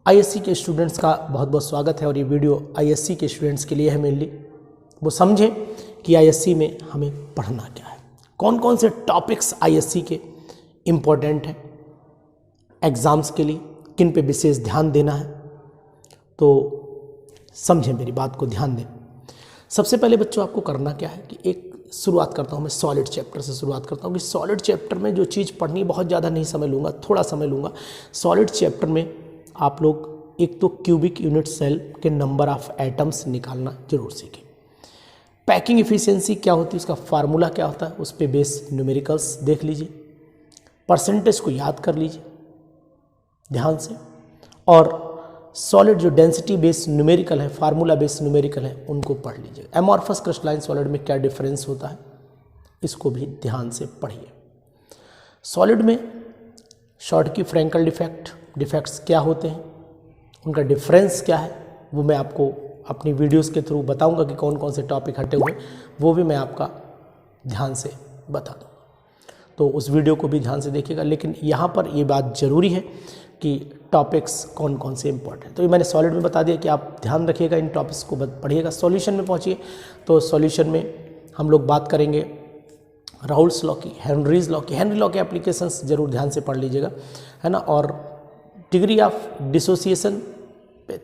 ISC के students का बहुत बहुत स्वागत है और ये वीडियो आईएससी के स्टूडेंट्स के लिए है मेनली। वो समझें कि आईएससी में हमें पढ़ना क्या है, कौन कौन से टॉपिक्स आईएससी के इम्पोर्टेंट हैं एग्ज़ाम्स के लिए, किन पे विशेष ध्यान देना है। तो समझें, मेरी बात को ध्यान दें। सबसे पहले बच्चों आपको करना क्या है कि एक शुरुआत करता हूँ मैं सॉलिड चैप्टर से शुरुआत करता हूँ कि सॉलिड चैप्टर में जो चीज़ पढ़नी बहुत ज़्यादा नहीं समय लूँगा, थोड़ा समय लूँगा। सॉलिड चैप्टर में आप लोग एक तो क्यूबिक यूनिट सेल के नंबर ऑफ एटम्स निकालना जरूर सीखें। पैकिंग इफिशिएंसी क्या होती है, उसका फार्मूला क्या होता है, उस पर बेस न्यूमेरिकल्स देख लीजिए। परसेंटेज को याद कर लीजिए ध्यान से। और सॉलिड जो डेंसिटी बेस न्यूमेरिकल है, फार्मूला बेस न्यूमेरिकल है, उनको पढ़ लीजिए। एमॉर्फस क्रिस्टलाइन सॉलिड में क्या डिफरेंस होता है, इसको भी ध्यान से पढ़िए। सॉलिड में शॉर्ट की फ्रैंकल डिफेक्ट्स क्या होते हैं, उनका डिफरेंस क्या है, वो मैं आपको अपनी वीडियोस के थ्रू बताऊंगा कि कौन कौन से टॉपिक हटे हुए, वो भी मैं आपका ध्यान से बता दूँगा। तो उस वीडियो को भी ध्यान से देखिएगा। लेकिन यहाँ पर ये बात ज़रूरी है कि टॉपिक्स कौन कौन से इंपॉर्टेंट। तो ये मैंने सॉलिड में बता दिया कि आप ध्यान रखिएगा, इन टॉपिक्स को पढ़िएगा। सॉल्यूशन में पहुँचिए तो सॉल्यूशन में हम लोग बात करेंगे राउल्स लॉ की, हेनरीज लॉ की। हेनरी लॉ के एप्लीकेशंस जरूर ध्यान से पढ़ लीजिएगा, है ना। और डिग्री ऑफ डिसोसिएशन पे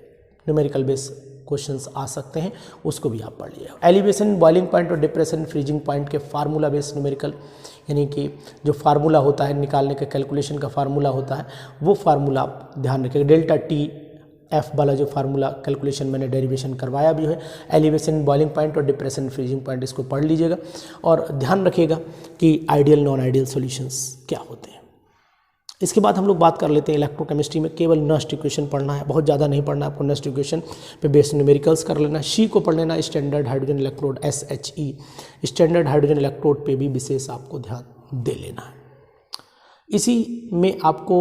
न्यूमेरिकल बेस क्वेश्चंस आ सकते हैं, उसको भी आप पढ़ लीजिएगा। एलिवेशन, बॉइलिंग पॉइंट और डिप्रेशन, फ्रीजिंग पॉइंट के फार्मूला बेस न्यूमेरिकल, यानी कि जो फार्मूला होता है निकालने का, कैलकुलेशन का फार्मूला होता है, वो फार्मूला आप ध्यान रखिएगा। डेल्टा टी एफ वाला जो फार्मूला कैलकुलेशन मैंने डेरिवेशन करवाया भी है। एलिवेशन, बॉइलिंग पॉइंट और डिप्रेशन, फ्रीजिंग पॉइंट, इसको पढ़ लीजिएगा। और ध्यान रखिएगा कि आइडियल नॉन आइडियल सॉल्यूशंस क्या होते हैं। इसके बाद हम लोग बात कर लेते हैं इलेक्ट्रोकेमिस्ट्री में। केवल नस्ट इक्वेशन पढ़ना है, बहुत ज़्यादा नहीं पढ़ना है आपको। नस्ट इक्वेशन पे बेस न्यूमेरिकल्स कर लेना। शी को पढ़ लेना, standard hydrogen electrode SHE, standard hydrogen electrode पे भी विशेष आपको ध्यान दे लेना है। इसी में आपको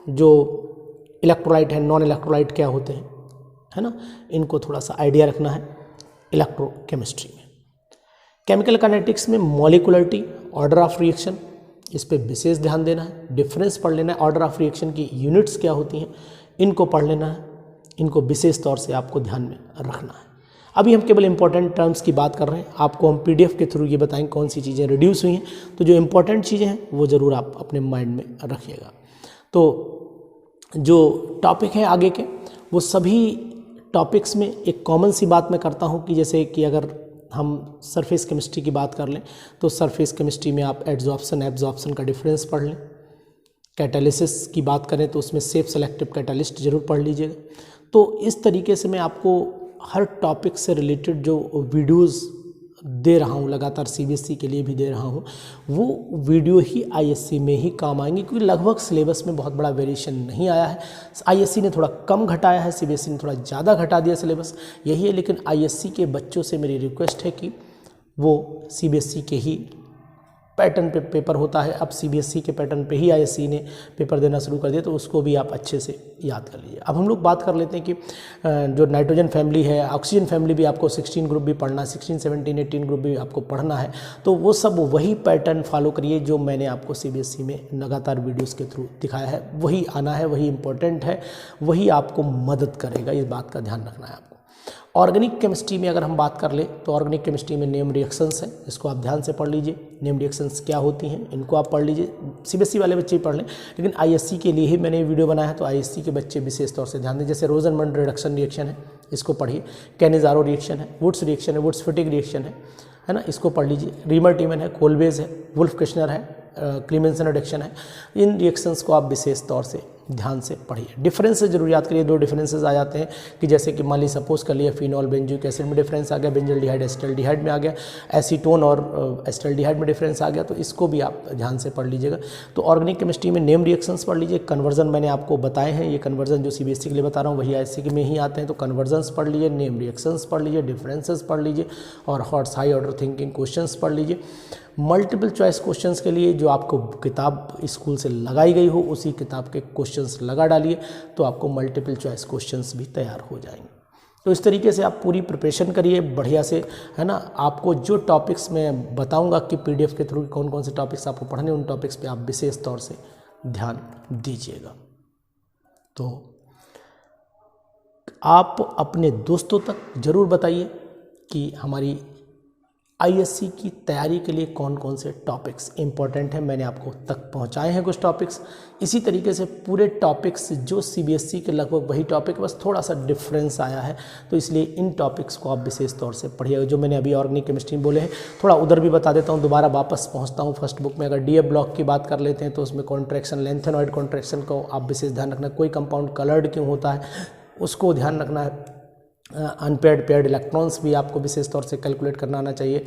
जो इलेक्ट्रोलाइट है, नॉन इलेक्ट्रोलाइट क्या होते हैं, है ना, इनको थोड़ा सा आइडिया रखना है इलेक्ट्रोकेमिस्ट्री में। केमिकल काइनेटिक्स में मॉलिक्युलरिटी, ऑर्डर ऑफ रिएक्शन, इस पे विशेष ध्यान देना है। डिफरेंस पढ़ लेना है, ऑर्डर ऑफ रिएक्शन की यूनिट्स क्या होती हैं, इनको पढ़ लेना है। इनको विशेष तौर से आपको ध्यान में रखना है। अभी हम केवल इंपॉर्टेंट टर्म्स की बात कर रहे हैं, आपको हम PDF के थ्रू ये बताएंगे कौन सी चीज़ें रिड्यूस हुई हैं। तो जो इंपॉर्टेंट चीज़ें हैं वो ज़रूर आप अपने माइंड में रखिएगा। तो जो टॉपिक हैं आगे के, वो सभी टॉपिक्स में एक कॉमन सी बात मैं करता हूँ कि जैसे कि अगर हम सरफेस केमिस्ट्री की बात कर लें तो सरफेस केमिस्ट्री में आप एड्जॉर्प्शन एब्जॉर्प्शन का डिफरेंस पढ़ लें। कैटालिसिस की बात करें तो उसमें सेफ सेलेक्टिव कैटालिस्ट जरूर पढ़ लीजिएगा। तो इस तरीके से मैं आपको हर टॉपिक से रिलेटेड जो वीडियोस दे रहा हूँ, लगातार CBSE के लिए भी दे रहा हूँ, वो वीडियो ही ISC में ही काम आएंगे, क्योंकि लगभग सिलेबस में बहुत बड़ा वेरिएशन नहीं आया है। ISC ने थोड़ा कम घटाया है, CBSE ने थोड़ा ज़्यादा घटा दिया सिलेबस, यही है। लेकिन ISC के बच्चों से मेरी रिक्वेस्ट है कि वो CBSE के ही पैटर्न पे पेपर होता है, अब CBSE के पैटर्न पे ही ISC ने पेपर देना शुरू कर दिया, तो उसको भी आप अच्छे से याद कर लीजिए। अब हम लोग बात कर लेते हैं कि जो नाइट्रोजन फैमिली है, ऑक्सीजन फैमिली भी आपको 16 ग्रुप भी पढ़ना है, 16, 17, 18 ग्रुप भी आपको पढ़ना है। तो वो सब वही पैटर्न फॉलो करिए जो मैंने आपको CBSE में लगातार वीडियोज़ के थ्रू दिखाया है, वही आना है, वही इंपॉर्टेंट है, वही आपको मदद करेगा। इस बात का ध्यान रखना है आपको। ऑर्गेनिक केमिस्ट्री में अगर हम बात कर ले तो ऑर्गेनिक केमिस्ट्री में नेम रिएक्शंस हैं, इसको आप ध्यान से पढ़ लीजिए। नेम रिएक्शंस क्या होती हैं, इनको आप पढ़ लीजिए। CBSE वाले बच्चे ही पढ़ लें, लेकिन ISC के लिए ही मैंने वीडियो बनाया है, तो ISC के बच्चे विशेष तौर से ध्यान दें। जैसे रोजनमंड रिडक्शन रिएक्शन है, इसको पढ़िए। कैनिज़ारो रिएक्शन है, वुड्स रिएक्शन है, वुड्स फिटिक रिएक्शन है ना, इसको पढ़ लीजिए। रीमर टीमन है, कोलवेज है, वुल्फ किश्नर है, क्लीमेंसन रिडक्शन है। इन रिएक्शंस को आप विशेष तौर से ध्यान से पढ़िए। डिफरेंसेस जरूर याद करिए। 2 डिफरेंसेस आ जाते हैं कि जैसे कि मान ली सपोज कर लिया फिनॉल बेंजोइक एसिड में डिफरेंस आ गया, बेंजल्डिहाइड एसिटाल्डिहाइड में आ गया, एसीटोन और एसिटाल्डिहाइड में डिफरेंस आ गया, तो इसको भी आप ध्यान से पढ़ लीजिएगा। तो ऑर्गेनिक केमिस्ट्री में नेम रिएक्शंस पढ़ लीजिए। कन्वर्जन मैंने आपको बताए हैं, ये कन्वर्जन जो CBSE के लिए बता रहा हूँ वही ISC में ही आते हैं, तो कन्वर्जन्स पढ़ लीजिए, नेम रिएक्शंस पढ़ लीजिए, डिफरेंसेस पढ़ लीजिए, और hots high order thinking questions पढ़ लीजिए। मल्टीपल चॉइस क्वेश्चंस के लिए जो आपको किताब स्कूल से लगाई गई हो, उसी किताब के क्वेश्चंस लगा डालिए, तो आपको मल्टीपल चॉइस क्वेश्चंस भी तैयार हो जाएंगे। तो इस तरीके से आप पूरी प्रिपरेशन करिए बढ़िया से, है ना। आपको जो टॉपिक्स मैं बताऊंगा कि PDF के थ्रू कौन कौन से टॉपिक्स आपको पढ़ने, उन टॉपिक्स पे आप विशेष तौर से ध्यान दीजिएगा। तो आप अपने दोस्तों तक ज़रूर बताइए कि हमारी आईएससी की तैयारी के लिए कौन कौन से टॉपिक्स इम्पॉर्टेंट हैं। मैंने आपको तक पहुंचाए हैं कुछ टॉपिक्स। इसी तरीके से पूरे टॉपिक्स जो सीबीएसई के लगभग वही टॉपिक, बस थोड़ा सा डिफरेंस आया है, तो इसलिए इन टॉपिक्स को आप विशेष तौर से पढ़िएगा। जो मैंने अभी ऑर्गेनिक केमिस्ट्री में बोले हैं, थोड़ा उधर भी बता देता हूँ, दोबारा वापस पहुँचता हूँ फर्स्ट बुक में। अगर डीएफ ब्लॉक की बात कर लेते हैं तो उसमें कॉन्ट्रैक्शन, लेंथेनॉइड कॉन्ट्रैक्शन को आप विशेष ध्यान रखना। कोई कंपाउंड कलर्ड क्यों होता है उसको ध्यान रखना है। अनपेयर्ड पेयर्ड इलेक्ट्रॉन्स भी आपको विशेष तौर से कैलकुलेट करना आना चाहिए।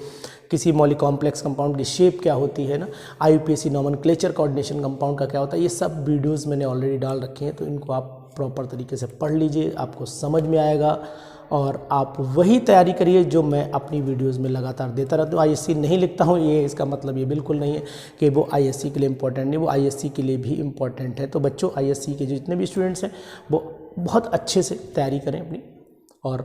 किसी मॉली कॉम्प्लेक्स कंपाउंड की शेप क्या होती है ना, आईयूपीएसी नॉमेनक्लेचर कोऑर्डिनेशन कंपाउंड का क्या होता है, ये सब वीडियोस मैंने ऑलरेडी डाल रखे हैं, तो इनको आप प्रॉपर तरीके से पढ़ लीजिए, आपको समझ में आएगा और आप वही तैयारी करिए जो मैं अपनी वीडियोस में लगातार देता रहता हूँ। आईएससी नहीं लिखता हूँ, ये इसका मतलब ये बिल्कुल नहीं है कि वो आईएससी के लिए इम्पोर्टेंट नहीं, वो आईएससी के लिए भी इम्पोर्टेंट है। तो बच्चों, आईएससी के जितने भी स्टूडेंट्स हैं वो बहुत अच्छे से तैयारी करें अपनी, और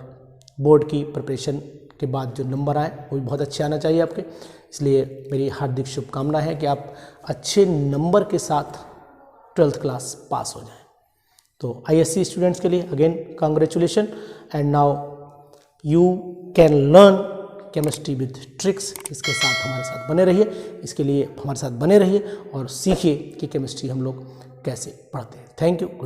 बोर्ड की प्रिपरेशन के बाद जो नंबर आए वो भी बहुत अच्छे आना चाहिए आपके। इसलिए मेरी हार्दिक शुभकामना है कि आप अच्छे नंबर के साथ 12th क्लास पास हो जाएं। तो आईएससी स्टूडेंट्स के लिए again congratulation, and now you can learn chemistry with tricks. इसके साथ हमारे साथ बने रहिए, इसके लिए हमारे साथ बने रहिए और सीखिए कि केमिस्ट्री हम लोग कैसे पढ़ते हैं। Thank you.